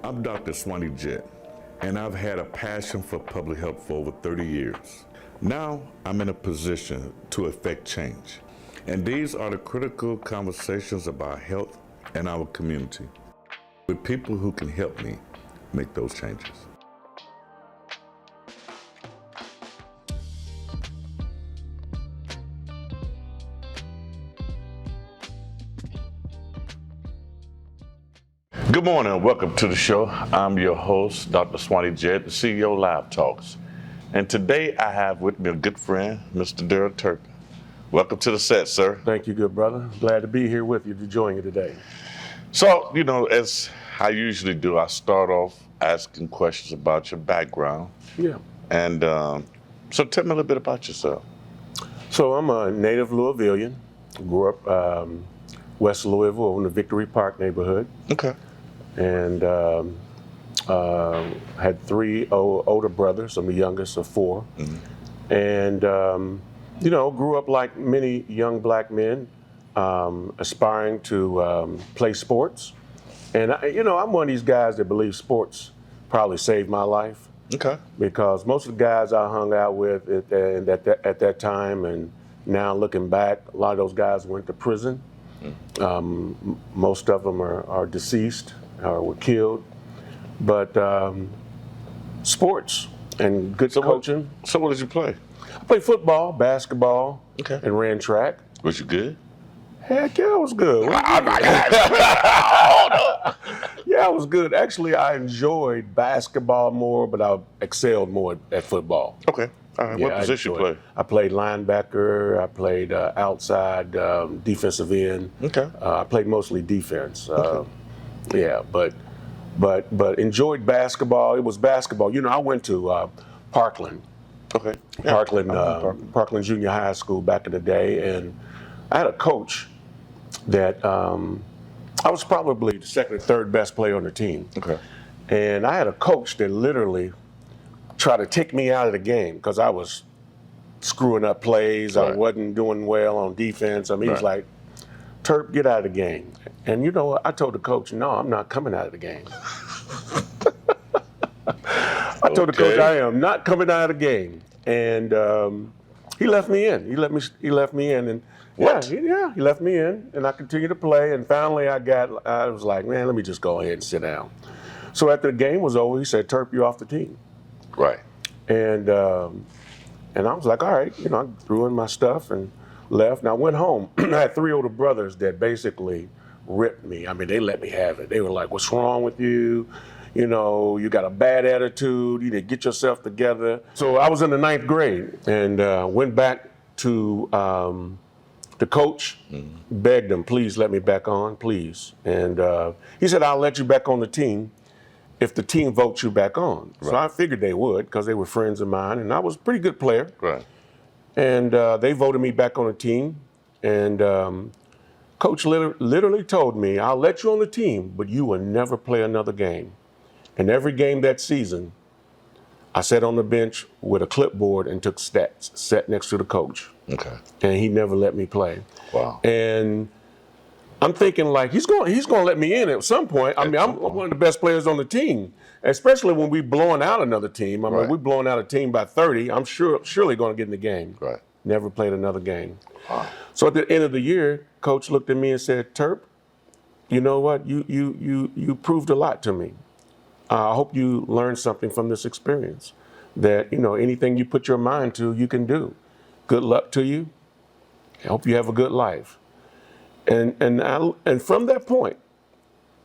I'm Dr. Jett, and I've had a passion for public health for over 30 years. Now I'm in a position to effect change, and these are the critical conversations about health and our community, with people who can help me make those changes. Good morning and welcome to the show. I'm your host, Dr. Jett, the CEO of Live Talks. And today I have with me a good friend, Mr. Darryl Turpin. Welcome to the set, sir. Thank you, good brother. Glad to be here with you to join you today. So, as I usually do, I start off asking questions about your background. Yeah. And so tell me a little bit about yourself. So I'm a native Louisvillian. Grew up West Louisville in the Victory Park neighborhood. Okay. And had three older brothers. I'm the youngest of four. Mm-hmm. And, grew up like many young black men, aspiring to play sports. And, I'm one of these guys that believes sports probably saved my life. Okay. Because most of the guys I hung out with at that time, and now looking back, a lot of those guys went to prison. Mm. Most of them are deceased or were killed. But sports and good coaching. So what did you play? I played football, basketball, okay, and ran track. Was you good? Heck yeah, I was good. Yeah, I was good. Actually, I enjoyed basketball more, but I excelled more at football. Okay. All right. What position you play? I played linebacker. I played outside defensive end. Okay. I played mostly defense. Okay. Yeah, but enjoyed basketball. It was basketball. I went to Parkland. Okay. Yeah. Parkland Junior High School back in the day, and I had a coach that I was probably the second or third best player on the team. Okay. And I had a coach that literally tried to take me out of the game because I was screwing up plays. Right. I wasn't doing well on defense. I mean, he was like, "Turp, get out of the game." And you know what? I told the coach, "No, I'm not coming out of the game." I told the coach, "I am not coming out of the game." And he left me in. He let me in, and he left me in, and I continued to play. And finally, I was like, "Man, let me just go ahead and sit down." So after the game was over, he said, "Turp, you're off the team." Right. And I was like, all right, I threw in my stuff and left. And I went home. I had three older brothers that basically ripped me. I mean, they let me have it. They were like, "What's wrong with you? You got a bad attitude. You need to get yourself together." So I was in the 9th grade and went back to the coach, begged him, "Please let me back on, please." And he said, "I'll let you back on the team if the team votes you back on." Right. So I figured they would because they were friends of mine, and I was a pretty good player. Right. And they voted me back on the team. And coach literally told me, "I'll let you on the team, but you will never play another game." And every game that season, I sat on the bench with a clipboard and took stats, sat next to the coach. Okay. And he never let me play. Wow. And I'm thinking like he's going to let me in at some point. I mean, I'm one of the best players on the team, especially when we blowing out another team. I mean, we're blowing out a team by 30. I'm surely going to get in the game. Right. Never played another game. Wow. So at the end of the year, coach looked at me and said, "Turp, you know what? You proved a lot to me. I hope you learned something from this experience. That anything you put your mind to, you can do. Good luck to you. I hope you have a good life." And from that point,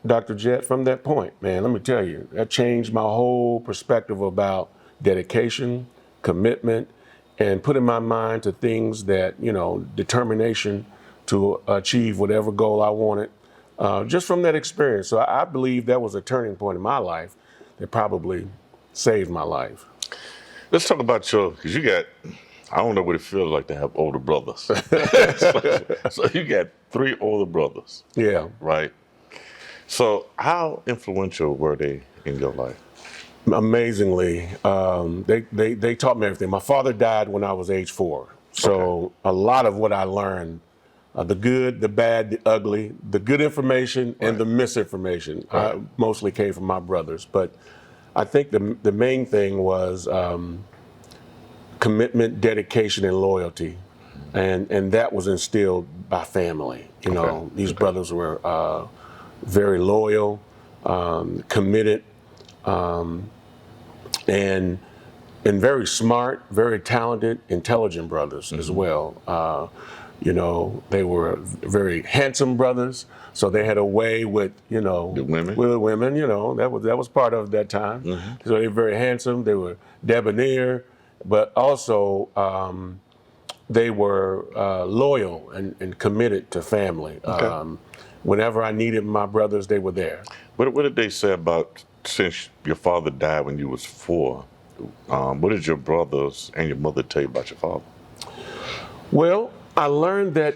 Dr. Jett, from that point, man, let me tell you, that changed my whole perspective about dedication, commitment, and putting my mind to things that, determination to achieve whatever goal I wanted, just from that experience. So I believe that was a turning point in my life that probably saved my life. Let's talk about because you got, I don't know what it feels like to have older brothers. so you got 3 older brothers. Yeah. Right. So how influential were they in your life? Amazingly, they taught me everything. My father died when I was age 4. So a lot of what I learned the good, the bad, the ugly, the good information, and the misinformation. Mostly came from my brothers. But I think the main thing was commitment, dedication, and loyalty. And that was instilled by family. You know, these brothers were very loyal, committed, and very smart, very talented, intelligent brothers as well. You know, they were very handsome brothers, so they had a way with, you know, with the women. You know, that was part of that time. So they were very handsome. They were debonair, but also they were loyal and committed to family. Whenever I needed my brothers, they were there. What did they say about, since your father died when you was 4? What did your brothers and your mother tell you about your father? Well, I learned that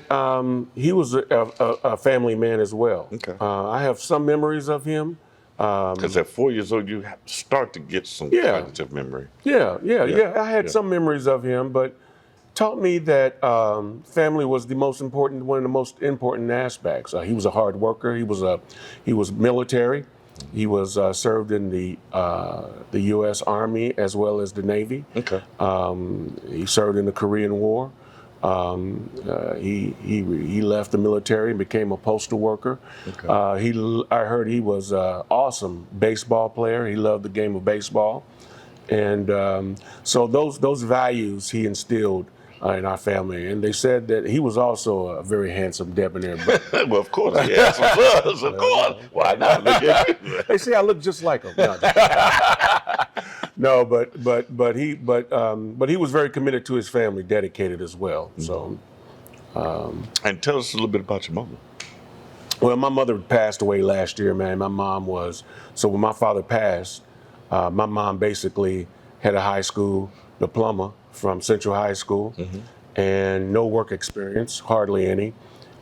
he was a family man as well. I have some memories of him. Because at 4 years old, you start to get some cognitive memory. I had some memories of him, but taught me that family was one of the most important aspects. He was a hard worker. He was military. He was served in the U.S. Army as well as the Navy. He served in the Korean War. He left the military and became a postal worker. I heard he was an awesome baseball player. He loved the game of baseball, and so those values he instilled in our family. And they said that he was also a very handsome, debonair brother. Well, of course, he had some brothers, of course. Why not? Look at you. They say I look just like him. No, but he was very committed to his family, dedicated as well. So, and tell us a little bit about your mother. Well, my mother passed away last year, man. My mom was, so when my father passed, my mom basically had a high school diploma from Central High School and no work experience, hardly any,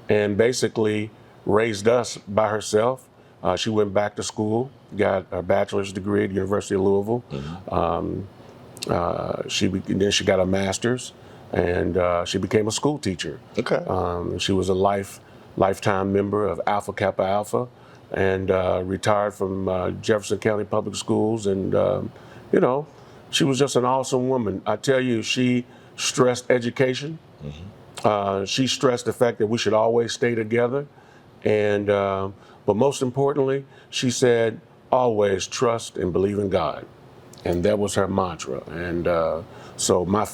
and basically raised us by herself. She went back to school, got a bachelor's degree at the University of Louisville. Then she got a master's, and she became a school teacher. She was a lifetime member of Alpha Kappa Alpha, and retired from Jefferson County Public Schools. And you know, she was just an awesome woman. I tell you, she stressed education. She stressed the fact that we should always stay together, and but most importantly, she said, always trust and believe in God. And that was her mantra. And so my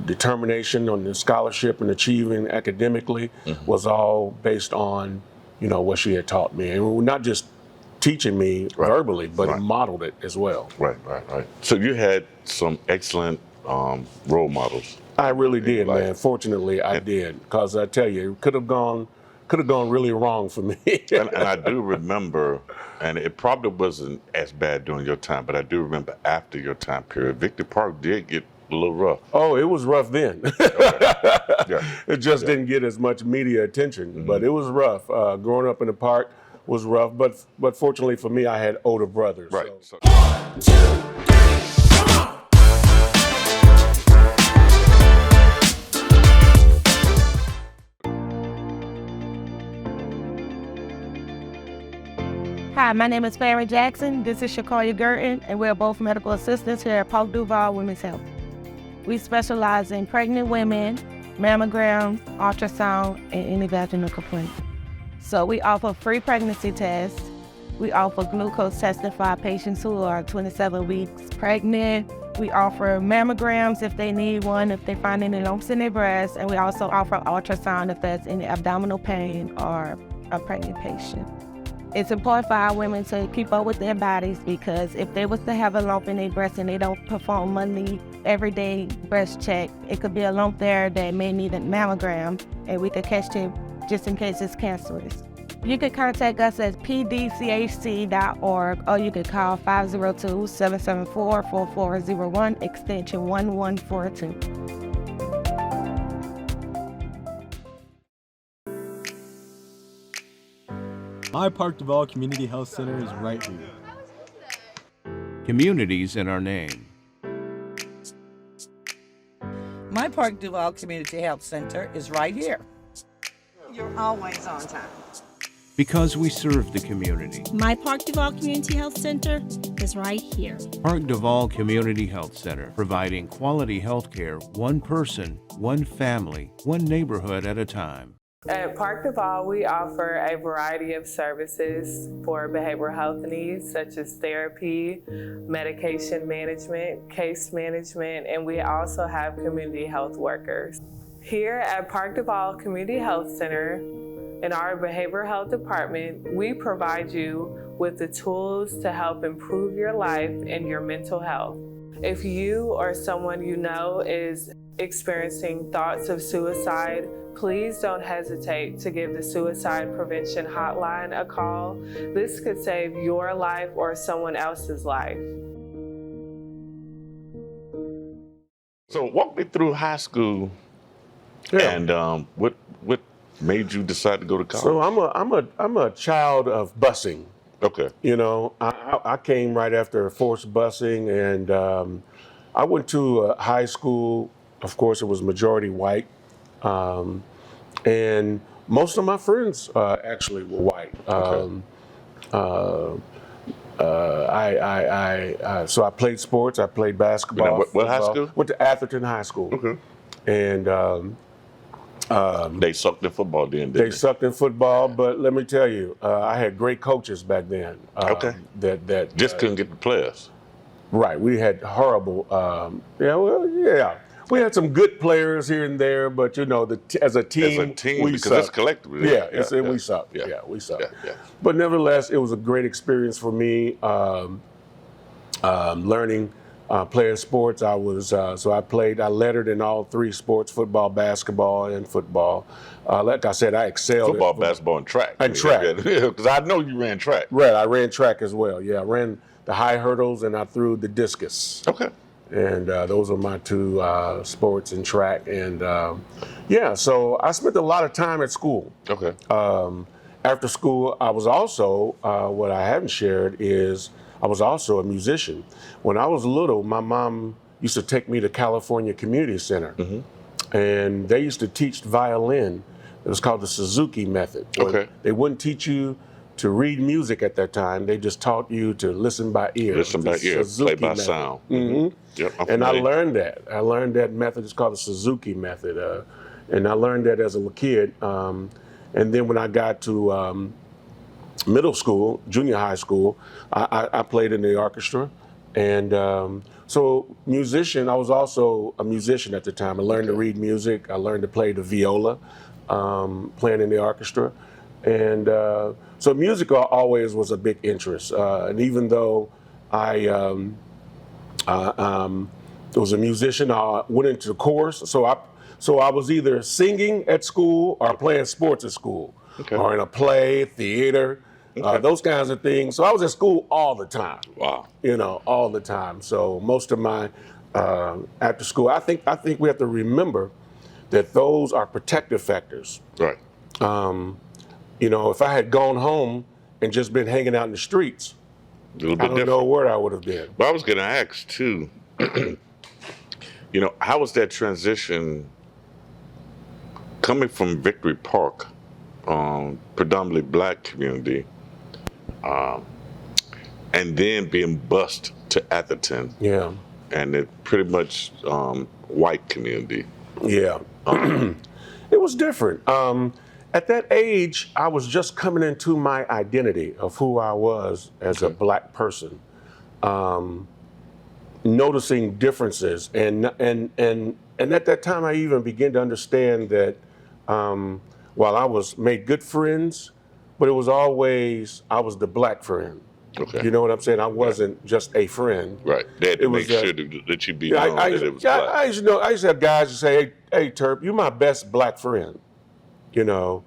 determination on the scholarship and achieving academically was all based on, you know, what she had taught me. And not just teaching me verbally, but modeled it as well. Right. So you had some excellent role models. I really did, man. Fortunately, I did, because I tell you, it could have gone really wrong for me. and I do remember, and it probably wasn't as bad during your time, but I do remember after your time period, Victor Park did get a little rough. Oh, it was rough then. It just didn't get as much media attention, but it was rough. Growing up in the park was rough, but fortunately for me, I had older brothers. Right. So. 1, 2, 3, come on! Hi, my name is Farron Jackson. This is Shakoya Gurton, and we're both medical assistants here at Park Duval Women's Health. We specialize in pregnant women, mammograms, ultrasound, and any vaginal complaint. So we offer free pregnancy tests. We offer glucose testing for our patients who are 27 weeks pregnant. We offer mammograms if they need one, if they find any lumps in their breast, and we also offer ultrasound if there's any abdominal pain or a pregnant patient. It's important for our women to keep up with their bodies, because if they was to have a lump in their breast and they don't perform monthly, everyday breast check, it could be a lump there that may need a mammogram, and we could catch it just in case it's cancerous. You can contact us at pdchc.org, or you can call 502-774-4401, extension 1142. My Park Duval Community Health Center is right here. Communities in our name. Park Duval Community Health Center is right here. You're always on time. Because we serve the community. My Park Duval Community Health Center is right here. Park Duval Community Health Center, providing quality health care, one person, one family, one neighborhood at a time. At Park Duval, we offer a variety of services for behavioral health needs, such as therapy, medication management, case management, and we also have community health workers. Here at Park Duval Community Health Center, in our behavioral health department, we provide you with the tools to help improve your life and your mental health. If you or someone you know is experiencing thoughts of suicide, please don't hesitate to give the Suicide Prevention Hotline a call. This could save your life or someone else's life. So walk me through high school, and what made you decide to go to college? So I'm a child of busing. Okay. You know, I came right after forced busing, and I went to high school. Of course, it was majority white, and most of my friends actually were white. So I played sports. I played basketball. What high school? Went to Atherton High School. Okay. And they sucked in football then, didn't they sucked in football, but let me tell you, I had great coaches back then. Okay. That just couldn't get the players. Right. We had horrible. We had some good players here and there, but you know, as a team, we because sucked. it's collectively. We sucked. Yeah. We sucked. Yeah. But nevertheless, it was a great experience for me. Learning playing sports, I lettered in all three sports: football, basketball, and football. Like I said, I excelled Football, at basketball, and track. And track. Because I know you ran track. Right, I ran track as well. Yeah, I ran the high hurdles and I threw the discus. Okay. And those are my two sports and track. And so I spent a lot of time at school. Okay. After school, I was also, what I haven't shared is, I was also a musician. When I was little, my mom used to take me to California Community Center. Mm-hmm. And they used to teach violin. It was called the Suzuki method. Okay. They wouldn't teach you to read music at that time. They just taught you to listen by ear. Listen by ear, play by sound. Mm-hmm. Yep, and I learned that. I learned that method. It's called the Suzuki method. And I learned that as a kid. And then when I got to middle school, junior high school, I played in the orchestra. And so musician, I was also a musician at the time. I learned to read music. I learned to play the viola, playing in the orchestra. And so music always was a big interest. And even though I was a musician, I went into the chorus. So I was either singing at school or playing sports at school, or in a play, theater, those kinds of things. So I was at school all the time. Wow. You know, all the time. So most of my after school, I think we have to remember that those are protective factors. Right. You know, if I had gone home and just been hanging out in the streets, A little bit I don't different. know where I would have been. But I was going to ask too, you know, how was that transition coming from Victory Park, predominantly black community, and then being bused to Atherton? Yeah. And it pretty much white community. Yeah. It was different. At that age, I was just coming into my identity of who I was as a black person, noticing differences, and at that time, I even began to understand that while I made good friends, but it was always I was the black friend. Okay. You know what I'm saying? I wasn't just a friend. Right. They had to make sure that you be known that it was black. I used to have guys who say, "Hey, Turp, you're my best black friend." You know,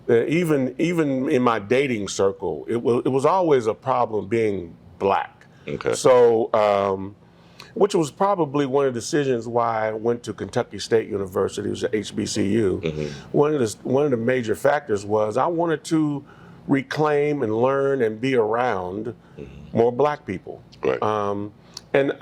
even in my dating circle, it was always a problem being black. Okay. So, which was probably one of the decisions why I went to Kentucky State University. It was at HBCU. Mm-hmm. One of the major factors was I wanted to reclaim and learn and be around more black people. Right. And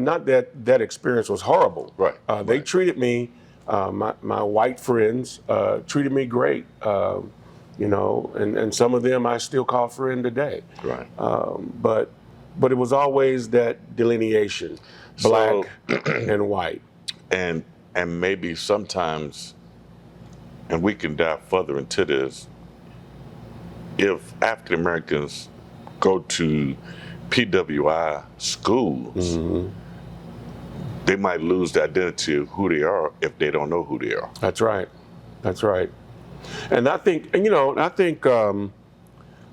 not that that experience was horrible. Right. They Right. treated me, my white friends treated me great, you know, and some of them I still call friend today. Right. But it was always that delineation, black and white. And maybe sometimes, and we can dive further into this, if African Americans go to PWI schools, they might lose the identity of who they are if they don't know who they are. That's right. That's right. And I think,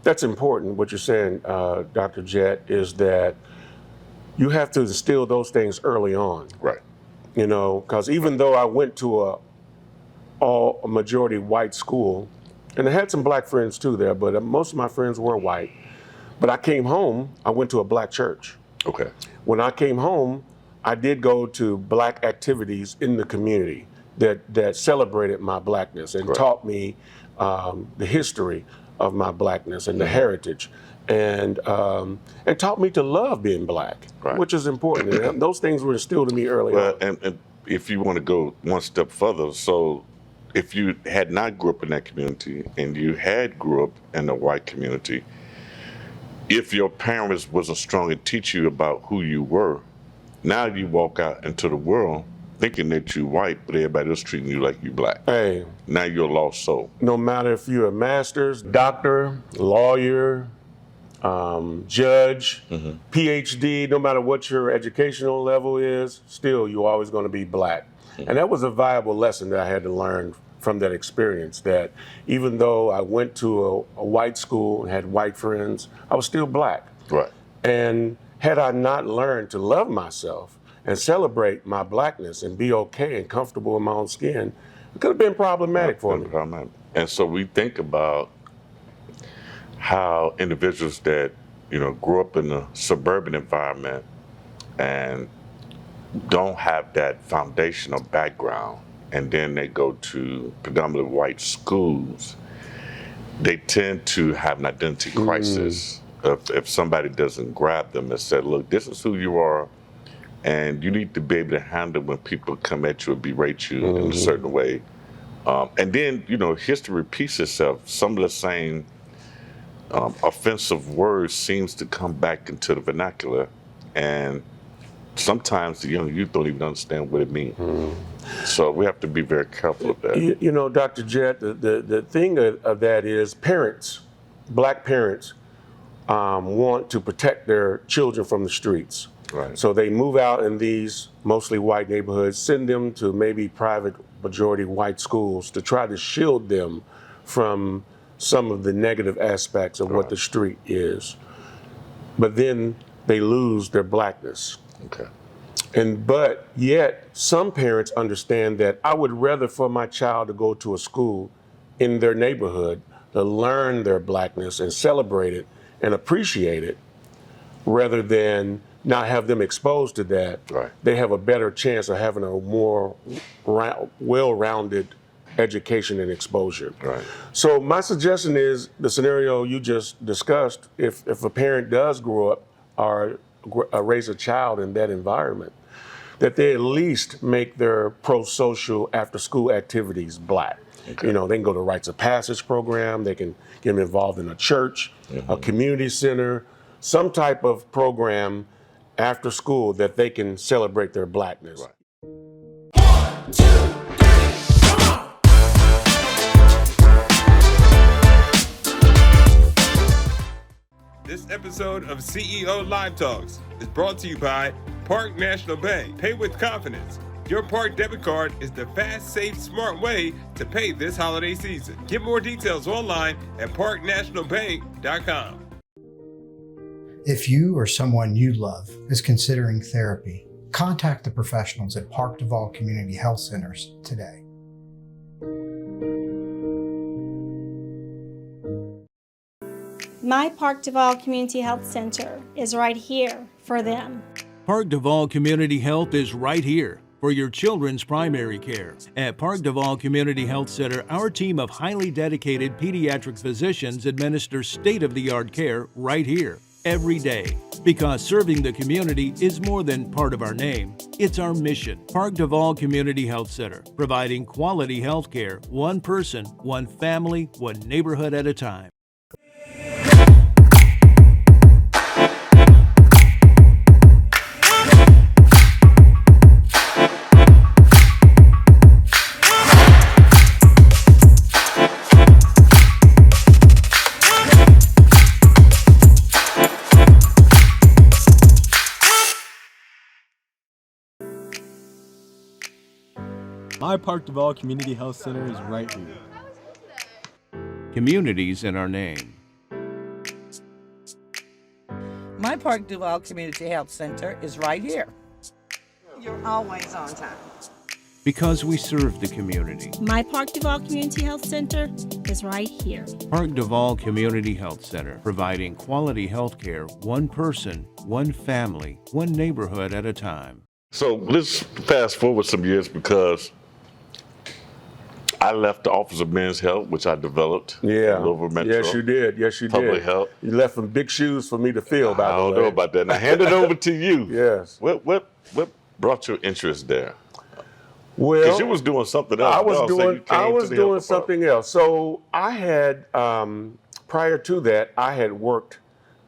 that's important. What you're saying, Dr. Jett, is that you have to instill those things early on. Right. You know, because even though I went to a majority white school, and I had some black friends too there, but most of my friends were white. But I came home, I went to a black church. Okay. When I came home, I did go to black activities in the community that celebrated my blackness and taught me the history of my blackness and the heritage, and taught me to love being black, which is important. And those things were instilled in me early on. And if you want to go one step further, so if you had not grew up in that community and you had grew up in the white community, if your parents wasn't strong to teach you about who you were, now you walk out into the world thinking that you're white, but everybody else treating you like you black. Hey, now you're a lost soul. No matter if you're a master's, doctor, lawyer, judge, PhD, no matter what your educational level is, still you're always going to be black. And that was a valuable lesson that I had to learn from that experience, that even though I went to a white school and had white friends, I was still black. Right. And had I not learned to love myself and celebrate my blackness and be okay and comfortable in my own skin, it could have been problematic for me. And so we think about how individuals that, grew up in a suburban environment and don't have that foundational background, and then they go to predominantly white schools, they tend to have an identity crisis. If somebody doesn't grab them and say, look, this is who you are, and you need to be able to handle when people come at you and berate you in a certain way. And then, history repeats itself. Some of the same offensive words seems to come back into the vernacular, and sometimes the young youth don't even understand what it means. So we have to be very careful of that. Dr. Jett, the thing of that is parents, black parents, want to protect their children from the streets. Right. So they move out in these mostly white neighborhoods, send them to maybe private majority white schools to try to shield them from some of the negative aspects of what the street is. But then they lose their blackness. Okay. But yet some parents understand that I would rather for my child to go to a school in their neighborhood to learn their blackness and celebrate it and appreciate it, rather than not have them exposed to that. Right. They have a better chance of having a more well-rounded education and exposure. Right. So my suggestion is the scenario you just discussed, if a parent does grow up or raise a child in that environment, that they at least make their pro-social after-school activities black. Okay. They can go to Rites of Passage program, they can get them involved in a church, a community center, some type of program after school that they can celebrate their blackness. Right. 1, 2, 3, come on! This episode of CEO Live Talks is brought to you by Park National Bank. Pay with confidence. Your Park debit card is the fast, safe, smart way to pay this holiday season. Get more details online at parknationalbank.com. If you or someone you love is considering therapy, contact the professionals at Park Duval Community Health Centers today. My Park Duval Community Health Center is right here for them. Park Duval Community Health is right here for your children's primary care. At Park Duval Community Health Center, our team of highly dedicated pediatric physicians administers state-of-the-art care right here. every day. Because serving the community is more than part of our name, it's our mission. Park Duval Community Health Center, providing quality health care, one person, one family, one neighborhood at a time. My Park Duval Community Health Center is right here. Communities in our name. My Park Duval Community Health Center is right here. You're always on time. Because we serve the community. My Park Duval Community Health Center is right here. Park Duval Community Health Center, providing quality health care, one person, one family, one neighborhood at a time. So let's fast forward some years because I left the Office of Men's Health, which I developed. Yeah. Louisville Metro. Yes, you did. Yes, you did. Public health. You left some big shoes for me to fill, by the way. I don't know about that. Now hand it over to you. Yes. What brought your interest there? Well, because you was doing something else. I was doing something else. So I had prior to that, I had worked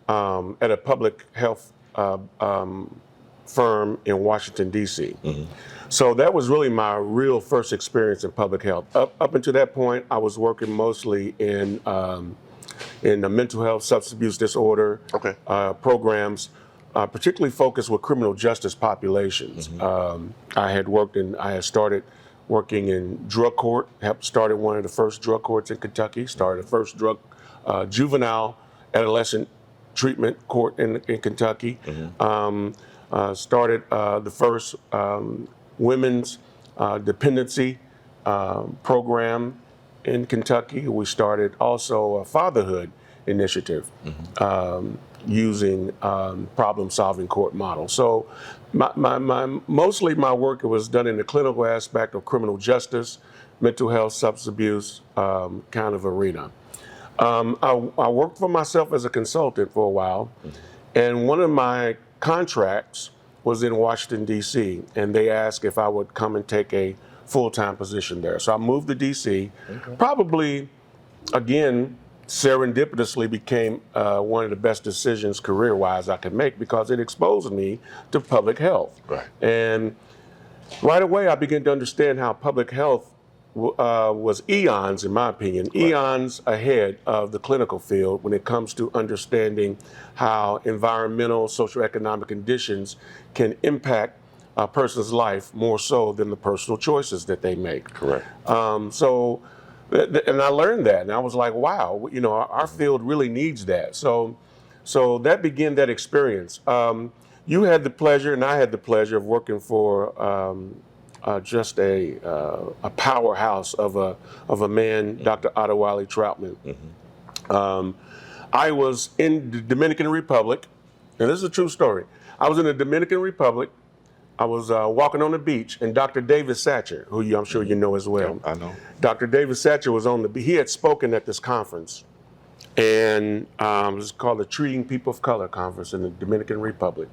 at a public health firm in Washington, D.C. Mm-hmm. So that was really my real first experience in public health. Up until that point, I was working mostly in the mental health, substance abuse disorder programs, particularly focused with criminal justice populations. Mm-hmm. I had started working in drug court, started one of the first drug courts in Kentucky, started the first juvenile adolescent treatment court in Kentucky. Mm-hmm. Started the first women's dependency program in Kentucky. We started also a fatherhood initiative using problem-solving court models. So mostly my work was done in the clinical aspect of criminal justice, mental health, substance abuse kind of arena. I worked for myself as a consultant for a while, and one of my contracts was in Washington, D.C., and they asked if I would come and take a full-time position there. So I moved to D.C., probably, again, serendipitously became one of the best decisions career-wise I could make because it exposed me to public health. Right. And right away, I began to understand how public health was eons, in my opinion, eons ahead of the clinical field when it comes to understanding how environmental, socioeconomic conditions can impact a person's life more so than the personal choices that they make. Correct. And I learned that, and I was like, wow, our field really needs that. So that began that experience. You had the pleasure, and I had the pleasure of working for just a powerhouse of a man, Dr. Adewale Troutman. I was in the Dominican Republic, and this is a true story. I was in the Dominican Republic. I was walking on the beach, and Dr. David Satcher, who I'm sure you know as well. I know. Dr. David Satcher was on he had spoken at this conference, and it was called the Treating People of Color Conference in the Dominican Republic.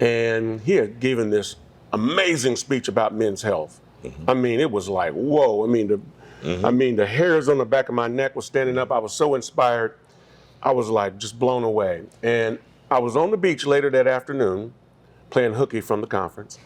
And he had given this amazing speech about men's health. I mean, it was like, whoa. I mean, the hairs on the back of my neck was standing up. I was so inspired. I was like just blown away. And I was on the beach later that afternoon playing hooky from the conference.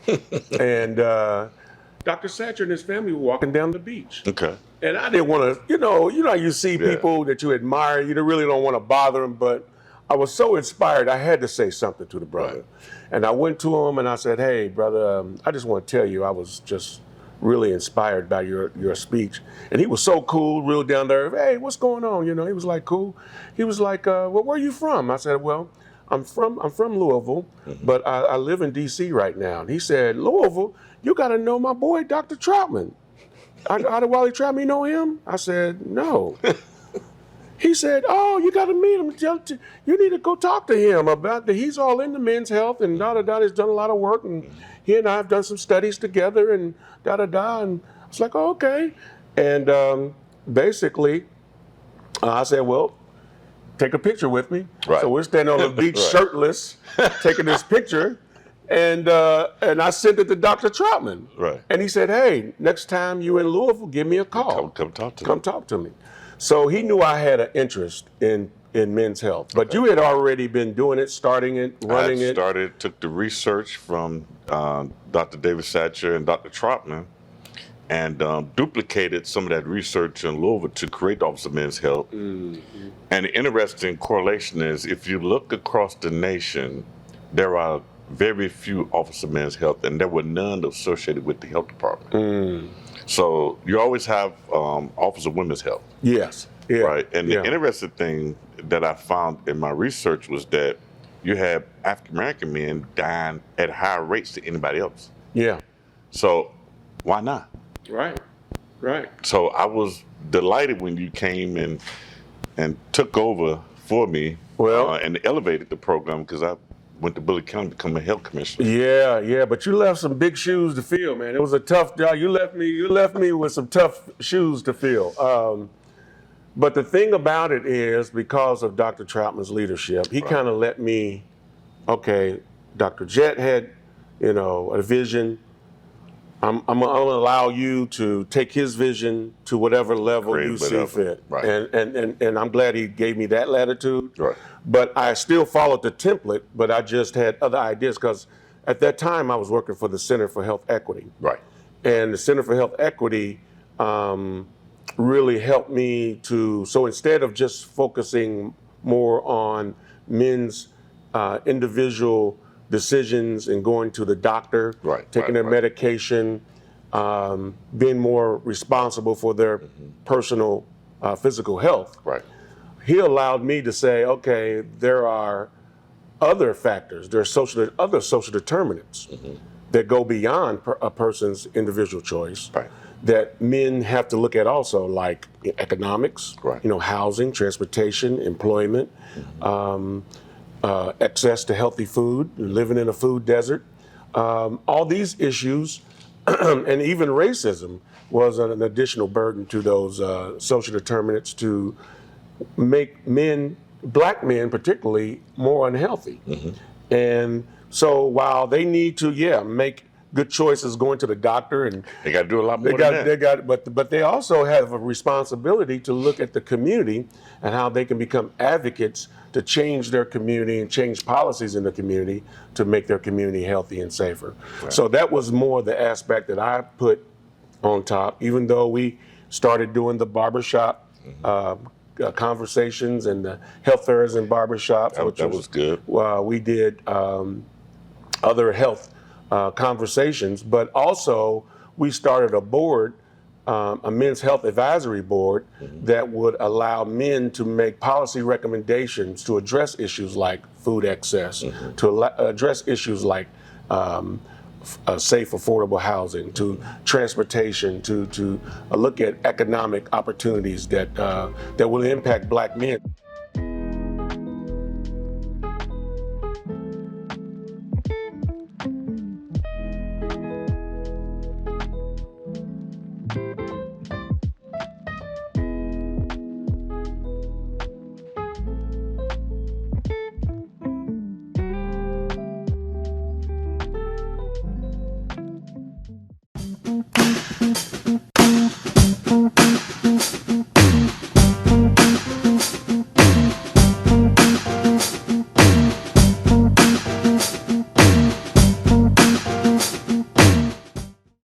And Dr. Satcher and his family were walking down the beach. Okay. And I didn't want to, you see people that you admire, you really don't want to bother them, but I was so inspired, I had to say something to the brother. Right. And I went to him and I said, hey, brother, I just want to tell you I was just really inspired by your speech. And he was so cool, real down there. Hey, what's going on? He was like, cool. He was like, well, where are you from? I said, well, I'm from Louisville, but I live in D.C. right now. And he said, Louisville, you got to know my boy, Dr. Troutman. Adewale Troutman, you know him? I said, no. He said, oh, you got to meet him. You need to go talk to him about he's all into men's health and da-da-da. He's done a lot of work, and he and I have done some studies together and da-da-da. And I was like, oh, okay. And basically, I said, well, take a picture with me. Right. So we're standing on the beach shirtless, taking this picture. And I sent it to Dr. Troutman. Right. And he said, hey, next time you in Louisville, give me a call. Come talk to me. Come talk to me. So he knew I had an interest in men's health. But you had already been doing it, starting it, running it. Took the research from Dr. David Satcher and Dr. Troutman and duplicated some of that research in Louisville to create the Office of Men's Health. And the interesting correlation is if you look across the nation, there are very few Office of Men's Health, and there were none associated with the health department. So you always have Office of Women's Health. Yes. Yeah. Right. And the interesting thing that I found in my research was that you have African American men dying at higher rates than anybody else. Yeah. So why not? Right. Right. So I was delighted when you came and took over for me and elevated the program because I went to Bullitt County to become a health commissioner. Yeah, but you left some big shoes to fill, man. It was a tough job. You left me with some tough shoes to fill. But the thing about it is, because of Dr. Troutman's leadership, he kind of let me, okay, Dr. Jett had, a vision. I'm gonna allow you to take his vision to whatever level you see fit. Right. And I'm glad he gave me that latitude. Right. But I still followed the template, but I just had other ideas because at that time I was working for the Center for Health Equity. Right. And the Center for Health Equity really helped me so instead of just focusing more on men's individual decisions and going to the doctor, taking their medication, being more responsible for their personal physical health. Right. He allowed me to say, okay, there are other factors, there are other social determinants that go beyond a person's individual choice that men have to look at also, like economics, housing, transportation, employment, access to healthy food, living in a food desert. All these issues, and even racism, was an additional burden to those social determinants to make black men particularly, more unhealthy. And so while they need to, make good choices going to the doctor, and they got to do a lot more than that. But they also have a responsibility to look at the community and how they can become advocates to change their community and change policies in the community to make their community healthy and safer. Right. So that was more the aspect that I put on top, even though we started doing the barbershop conversations and the health fairs and barbershops. That was good. We did other health conversations, but also we started a board, a men's health advisory board that would allow men to make policy recommendations to address issues like food access, to address issues like safe, affordable housing, to transportation, to look at economic opportunities that will impact black men.